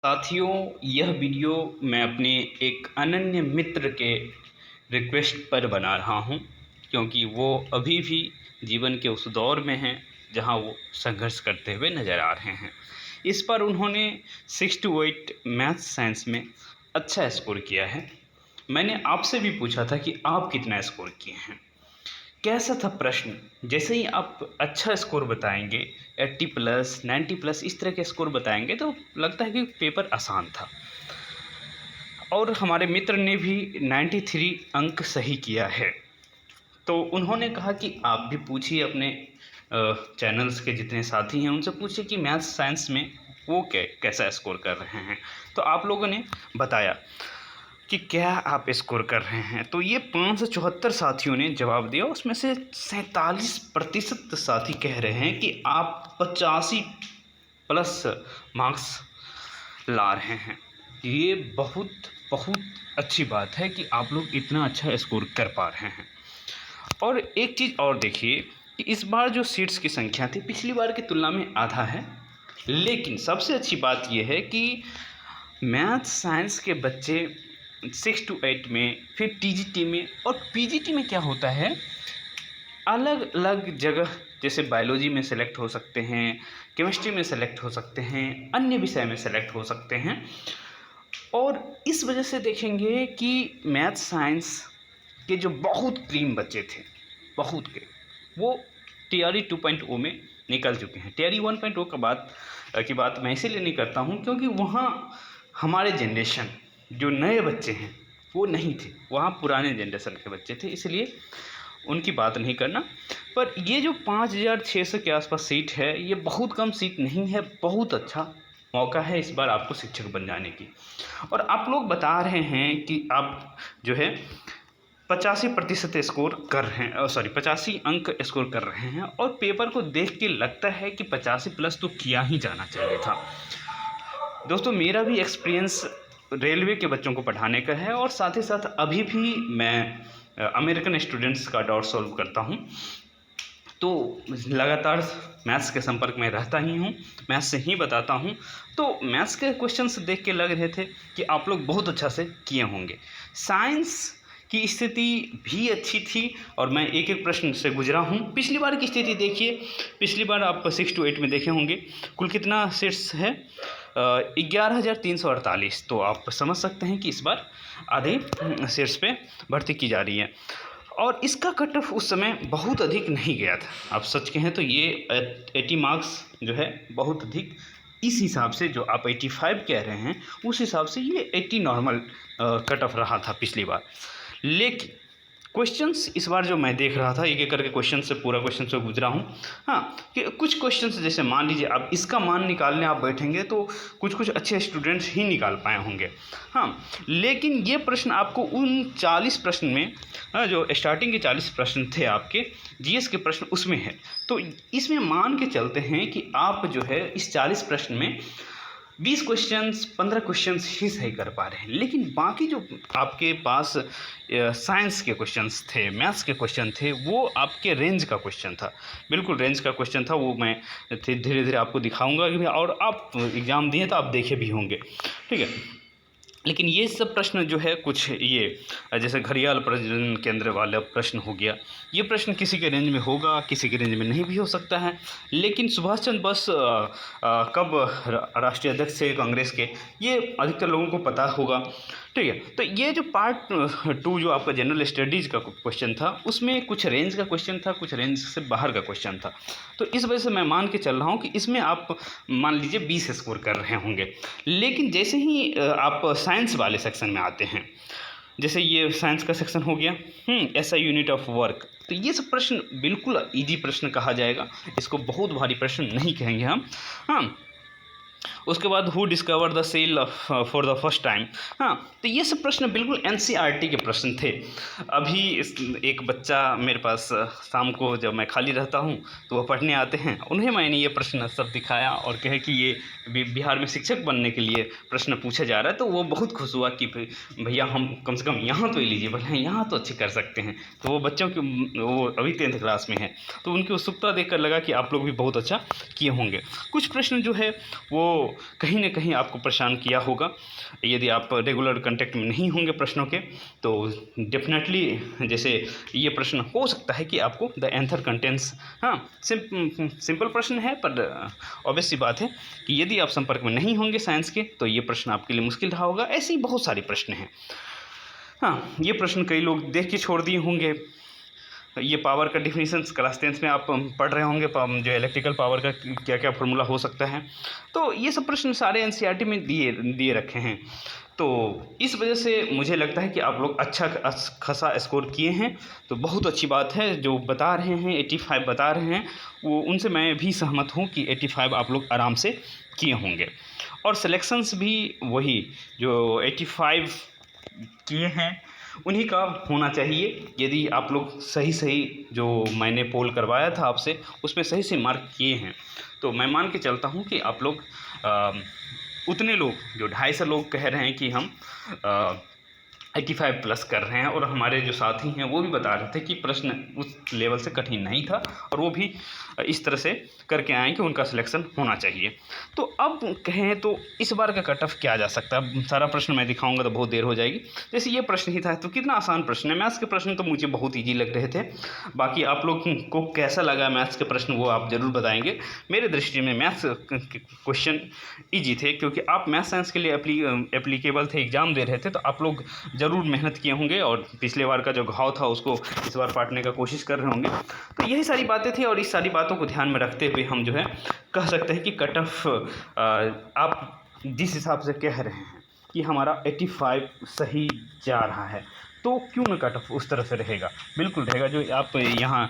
साथियों, यह वीडियो मैं अपने एक अनन्य मित्र के रिक्वेस्ट पर बना रहा हूँ, क्योंकि वो अभी भी जीवन के उस दौर में हैं जहाँ वो संघर्ष करते हुए नज़र आ रहे हैं। इस पर उन्होंने 6 to 8 मैथ्स साइंस में अच्छा स्कोर किया है। मैंने आपसे भी पूछा था कि आप कितना स्कोर किए हैं। कैसा था प्रश्न? जैसे ही आप अच्छा स्कोर बताएंगे 80 प्लस 90 प्लस इस तरह के स्कोर बताएंगे तो लगता है कि पेपर आसान था। और हमारे मित्र ने भी 93 अंक सही किया है। तो उन्होंने कहा कि आप भी पूछिए अपने चैनल्स के जितने साथी हैं उनसे पूछिए कि मैथ्स साइंस में वो कैसा स्कोर कर रहे हैं। तो आप लोगों ने बताया कि क्या आप स्कोर कर रहे हैं। तो ये 574 साथियों ने जवाब दिया, उसमें से 47% साथी कह रहे हैं कि आप 85 प्लस मार्क्स ला रहे हैं। ये बहुत बहुत अच्छी बात है कि आप लोग इतना अच्छा स्कोर कर पा रहे हैं। और एक चीज़ और देखिए कि इस बार जो सीट्स की संख्या थी पिछली बार की तुलना में आधा है, लेकिन सबसे अच्छी बात यह है कि मैथ साइंस के बच्चे 6 to 8 में, फिर टीजीटी में और पीजीटी में क्या होता है, अलग अलग जगह जैसे बायोलॉजी में सेलेक्ट हो सकते हैं, केमिस्ट्री में सेलेक्ट हो सकते हैं, अन्य विषय में सेलेक्ट हो सकते हैं। और इस वजह से देखेंगे कि मैथ साइंस के जो बहुत क्रीम बच्चे थे, बहुत के, वो टीआरई 2.0 में निकल चुके हैं। टीआरई 1.0 की बात मैं इसीलिए नहीं करता हूँ क्योंकि वहाँ हमारे जनरेशन जो नए बच्चे हैं वो नहीं थे, वहाँ पुराने जनरेशन के बच्चे थे, इसलिए उनकी बात नहीं करना। पर ये जो 5600 के आसपास सीट है, ये बहुत कम सीट नहीं है, बहुत अच्छा मौका है इस बार आपको शिक्षक बन जाने की। और आप लोग बता रहे हैं कि आप जो है 85% स्कोर कर रहे हैं, 85 अंक स्कोर कर रहे हैं, और पेपर को देख के लगता है कि 85 प्लस तो किया ही जाना चाहिए था। दोस्तों, मेरा भी एक्सपीरियंस रेलवे के बच्चों को पढ़ाने का है और साथ ही साथ अभी भी मैं अमेरिकन स्टूडेंट्स का डाउट सॉल्व करता हूँ, तो लगातार मैथ्स के संपर्क में रहता ही हूँ, मैथ्स से ही बताता हूँ। तो मैथ्स के क्वेश्चंस देख के लग रहे थे कि आप लोग बहुत अच्छा से किए होंगे। साइंस की स्थिति भी अच्छी थी और मैं एक एक प्रश्न से गुजरा हूँ। पिछली बार की स्थिति देखिए, पिछली बार आप 6 to 8 में देखे होंगे कुल कितना सीट्स है, 11,348। तो आप समझ सकते हैं कि इस बार आधे सीट्स पे भर्ती की जा रही है और इसका कट ऑफ उस समय बहुत अधिक नहीं गया था। आप सच कहें तो ये 80 मार्क्स जो है बहुत अधिक, इस हिसाब से जो आप 85 कह रहे हैं उस हिसाब से ये 80 नॉर्मल कट ऑफ रहा था पिछली बार। लेकिन क्वेश्चंस इस बार जो मैं देख रहा था, एक एक करके क्वेश्चन से पूरा क्वेश्चन से गुजरा हूँ। हाँ, कि कुछ क्वेश्चंस जैसे मान लीजिए आप इसका मान निकालने आप बैठेंगे तो कुछ कुछ अच्छे स्टूडेंट्स ही निकाल पाए होंगे। हाँ, लेकिन ये प्रश्न आपको उन 40 प्रश्न में, जो स्टार्टिंग के 40 प्रश्न थे आपके जीएस के प्रश्न उसमें है, तो इसमें मान के चलते हैं कि आप जो है इस 40 प्रश्न में 20 क्वेश्चंस 15 क्वेश्चंस ही सही कर पा रहे हैं। लेकिन बाकी जो आपके पास साइंस के क्वेश्चंस थे, मैथ्स के क्वेश्चन थे, वो आपके रेंज का क्वेश्चन था, बिल्कुल रेंज का क्वेश्चन था। वो मैं धीरे धीरे आपको दिखाऊंगा कि और आप एग्ज़ाम दिए तो आप देखे भी होंगे, ठीक है। लेकिन ये सब प्रश्न जो है कुछ ये जैसे घड़ियाल प्रजनन केंद्र वाला प्रश्न हो गया, ये प्रश्न किसी के रेंज में होगा, किसी के रेंज में नहीं भी हो सकता है। लेकिन सुभाष चंद्र बोस कब राष्ट्रीय अध्यक्ष थे कांग्रेस के, ये अधिकतर लोगों को पता होगा, ठीक है। तो ये जो पार्ट 2 जो आपका जनरल स्टडीज़ का क्वेश्चन था, उसमें कुछ रेंज का क्वेश्चन था, कुछ रेंज से बाहर का क्वेश्चन था। तो इस वजह से मैं मान के चल रहा हूँ कि इसमें आप मान लीजिए 20 स्कोर कर रहे होंगे। लेकिन जैसे ही आप साइंस वाले सेक्शन में आते हैं, जैसे ये साइंस का सेक्शन हो गया, एसआई यूनिट ऑफ वर्क, तो ये सब प्रश्न बिल्कुल इजी प्रश्न कहा जाएगा, इसको बहुत भारी प्रश्न नहीं कहेंगे हम। हाँ, उसके बाद who discover the cell for the first time, हाँ, तो ये सब प्रश्न बिल्कुल एनसीईआरटी के प्रश्न थे। अभी एक बच्चा मेरे पास शाम को जब मैं खाली रहता हूँ तो वह पढ़ने आते हैं, उन्हें मैंने ये प्रश्न सब दिखाया और कहे कि ये बिहार में शिक्षक बनने के लिए प्रश्न पूछा जा रहा है। तो वो बहुत खुश हुआ कि भैया हम कम से कम यहाँ तो एलिजिबल हैं, यहाँ तो अच्छे कर सकते हैं। तो वो बच्चों की, वो अभी 10th क्लास में है, तो उनकी उत्सुकता देखकर लगा कि आप लोग भी बहुत अच्छा किए होंगे। कुछ प्रश्न जो है वो कहीं न कहीं आपको परेशान किया होगा। यदि आप रेगुलर कॉन्टैक्ट में नहीं होंगे प्रश्नों के, तो डेफ़िनेटली जैसे ये प्रश्न हो सकता है कि आपको द एंथर कंटेंट्स, हाँ, सिंपल प्रश्न है, पर ऑब्वियस सी बात है कि यदि आप संपर्क में नहीं होंगे साइंस के, तो ये प्रश्न आपके लिए मुश्किल रहा होगा। ऐसे ही बहुत सारे प्रश्न हैं। हाँ, ये प्रश्न कई लोग देख के छोड़ दिए होंगे। ये पावर का डिफिनीशंस क्लास 10th में आप पढ़ रहे होंगे, जो इलेक्ट्रिकल पावर का क्या क्या फार्मूला हो सकता है। तो ये सब प्रश्न सारे एनसीईआरटी में दिए रखे हैं। तो इस वजह से मुझे लगता है कि आप लोग अच्छा खासा स्कोर किए हैं, तो बहुत अच्छी बात है। जो बता रहे हैं 85 बता रहे हैं, वो उनसे मैं भी सहमत हूँ कि 85 आप लोग आराम से किए होंगे। और सिलेक्शंस भी वही जो 85 किए हैं उन्हीं का होना चाहिए। यदि आप लोग सही जो मैंने पोल करवाया था आपसे, उसमें सही मार्क किए हैं, तो मैं मान के चलता हूँ कि आप लोग उतने लोग, जो 250 लोग कह रहे हैं कि हम 85 प्लस कर रहे हैं, और हमारे जो साथी हैं वो भी बता रहे थे कि प्रश्न उस लेवल से कठिन नहीं था, और वो भी इस तरह से करके आए कि उनका सिलेक्शन होना चाहिए। तो अब कहें तो इस बार का कट ऑफ क्या जा सकता है, सारा प्रश्न मैं दिखाऊंगा तो बहुत देर हो जाएगी। जैसे ये प्रश्न ही था, तो कितना आसान प्रश्न है। मैथ्स के प्रश्न तो मुझे बहुत ईजी लग रहे थे। बाकी आप लोग को कैसा लगा मैथ्स के प्रश्न, वो आप ज़रूर बताएंगे। मेरे दृष्टि में मैथ्स क्वेश्चन ईजी थे, क्योंकि आप मैथ साइंस के लिए एप्लीकेबल थे, एग्ज़ाम दे रहे थे, तो आप लोग ज़रूर मेहनत किए होंगे, और पिछले बार का जो घाव था उसको इस बार पाटने का कोशिश कर रहे होंगे। तो यही सारी बातें थी, और इस सारी बातों को ध्यान में रखते हुए हम जो है कह सकते हैं कि कट ऑफ आप जिस हिसाब से कह रहे हैं कि हमारा 85 सही जा रहा है, तो क्यों ना कट ऑफ उस तरह से रहेगा, बिल्कुल रहेगा। जो आप यहाँ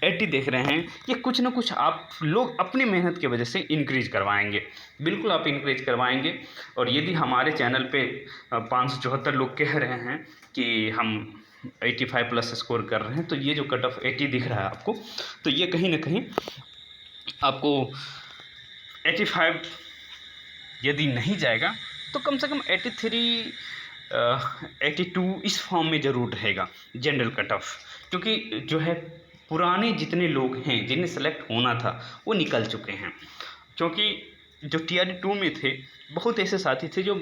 80 देख रहे हैं, ये कुछ ना कुछ आप लोग अपनी मेहनत की वजह से इंक्रीज करवाएंगे, बिल्कुल आप इंक्रीज करवाएंगे। और यदि हमारे चैनल पे 574 लोग कह रहे हैं कि हम 85 प्लस स्कोर कर रहे हैं, तो ये जो कट ऑफ 80 दिख रहा है आपको, तो ये कहीं ना कहीं आपको 85 यदि नहीं जाएगा तो कम से कम 83 82 इस फॉर्म में ज़रूर रहेगा जनरल कट ऑफ। क्योंकि जो है पुराने जितने लोग हैं जिन्हें सेलेक्ट होना था वो निकल चुके हैं। क्योंकि जो TRE 2 में थे, बहुत ऐसे साथी थे जो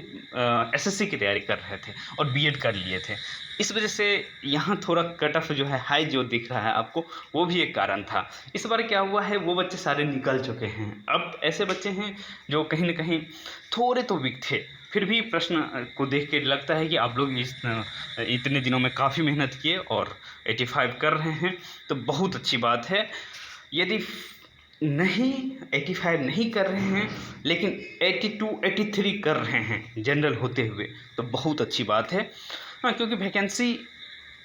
SSC की तैयारी कर रहे थे और बीएड कर लिए थे। इस वजह से यहाँ थोड़ा कट ऑफ जो है हाई जो दिख रहा है आपको, वो भी एक कारण था। इस बार क्या हुआ है, वो बच्चे सारे निकल चुके हैं। अब ऐसे बच्चे हैं जो कहीं ना कहीं थोड़े तो वीक थे, फिर भी प्रश्न को देख के लगता है कि आप लोग इतने दिनों में काफ़ी मेहनत किए और 85 कर रहे हैं, तो बहुत अच्छी बात है। यदि नहीं 85 नहीं कर रहे हैं, लेकिन 82 83 कर रहे हैं जनरल होते हुए, तो बहुत अच्छी बात है। हाँ, क्योंकि वैकेंसी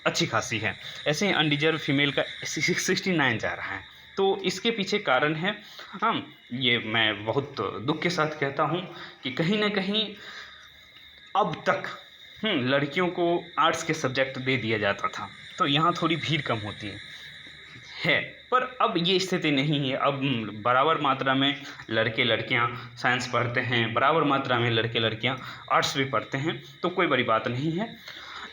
अच्छी खासी है। ऐसे ही अनडिजर्व फीमेल का 69 जा रहा है, तो इसके पीछे कारण है। हाँ, ये मैं बहुत दुख के साथ कहता हूँ कि कहीं ना कहीं अब तक लड़कियों को आर्ट्स के सब्जेक्ट दे दिया जाता था, तो यहाँ थोड़ी भीड़ कम होती है। पर अब ये स्थिति नहीं है। अब बराबर मात्रा में लड़के लड़कियां साइंस पढ़ते हैं, बराबर मात्रा में लड़के लड़कियां आर्ट्स भी पढ़ते हैं, तो कोई बड़ी बात नहीं है।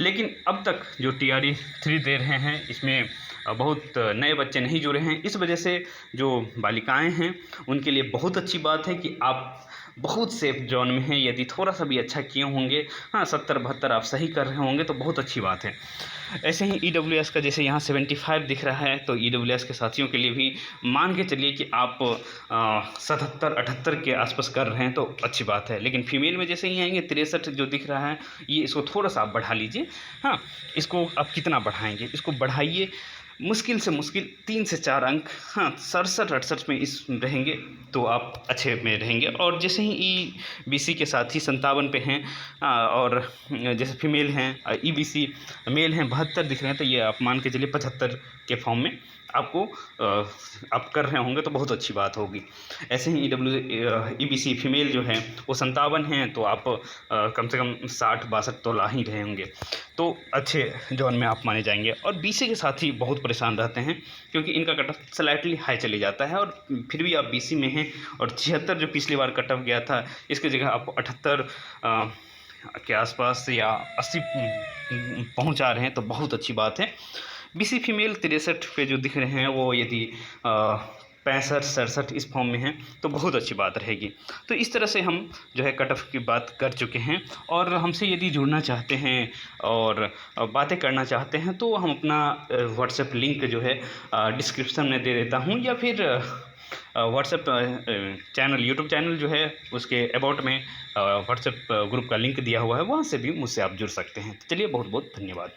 लेकिन अब तक जो TRE 3 दे रहे हैं, इसमें बहुत नए बच्चे नहीं जुड़े हैं। इस वजह से जो बालिकाएं हैं उनके लिए बहुत अच्छी बात है कि आप बहुत सेफ जोन में हैं। यदि थोड़ा सा भी अच्छा किए होंगे, हाँ 70-72 आप सही कर रहे होंगे, तो बहुत अच्छी बात है। ऐसे ही EWS का जैसे यहाँ 75 दिख रहा है, तो EWS के साथियों के लिए भी मान के चलिए कि आप 77-78 के आसपास कर रहे हैं, तो अच्छी बात है। लेकिन फीमेल में जैसे ही आएंगे 63 जो दिख रहा है, ये इसको थोड़ा सा आप बढ़ा लीजिए। हाँ, इसको आप कितना बढ़ाएंगे, इसको बढ़ाइए मुश्किल से मुश्किल 3 से 4 अंक, हाँ 67-68 में इस रहेंगे तो आप अच्छे में रहेंगे। और जैसे ही EBC के साथी 57 पे हैं, और जैसे फीमेल हैं EBC मेल हैं 72 दिख रहे हैं, तो ये आप मान के चलिए 75 के फॉर्म में आपको आप कर रहे होंगे, तो बहुत अच्छी बात होगी। ऐसे ही EBC फीमेल जो है वो 57 हैं, तो आप कम से कम 60-62 तो ला ही रहे होंगे, तो अच्छे जोन में आप माने जाएंगे। और BC के साथ ही बहुत परेशान रहते हैं, क्योंकि इनका कट ऑफ स्लाइटली हाई चले जाता है, और फिर भी आप BC में हैं। और 76 जो पिछली बार कट ऑफ गया था, इसकी जगह आप 78 के आसपास या 80 पहुंचा रहे हैं, तो बहुत अच्छी बात है। BC फीमेल 63 पे जो दिख रहे हैं, वो यदि 65-67 इस फॉर्म में हैं, तो बहुत अच्छी बात रहेगी। तो इस तरह से हम जो है कट ऑफ की बात कर चुके हैं, और हमसे यदि जुड़ना चाहते हैं और बातें करना चाहते हैं तो हम अपना व्हाट्सएप लिंक जो है डिस्क्रिप्शन में दे देता हूँ, या फिर व्हाट्सएप चैनल, यूट्यूब चैनल जो है उसके अबाउट में व्हाट्सएप ग्रुप का लिंक दिया हुआ है, वहाँ से भी मुझसे आप जुड़ सकते हैं। तो चलिए, बहुत बहुत धन्यवाद।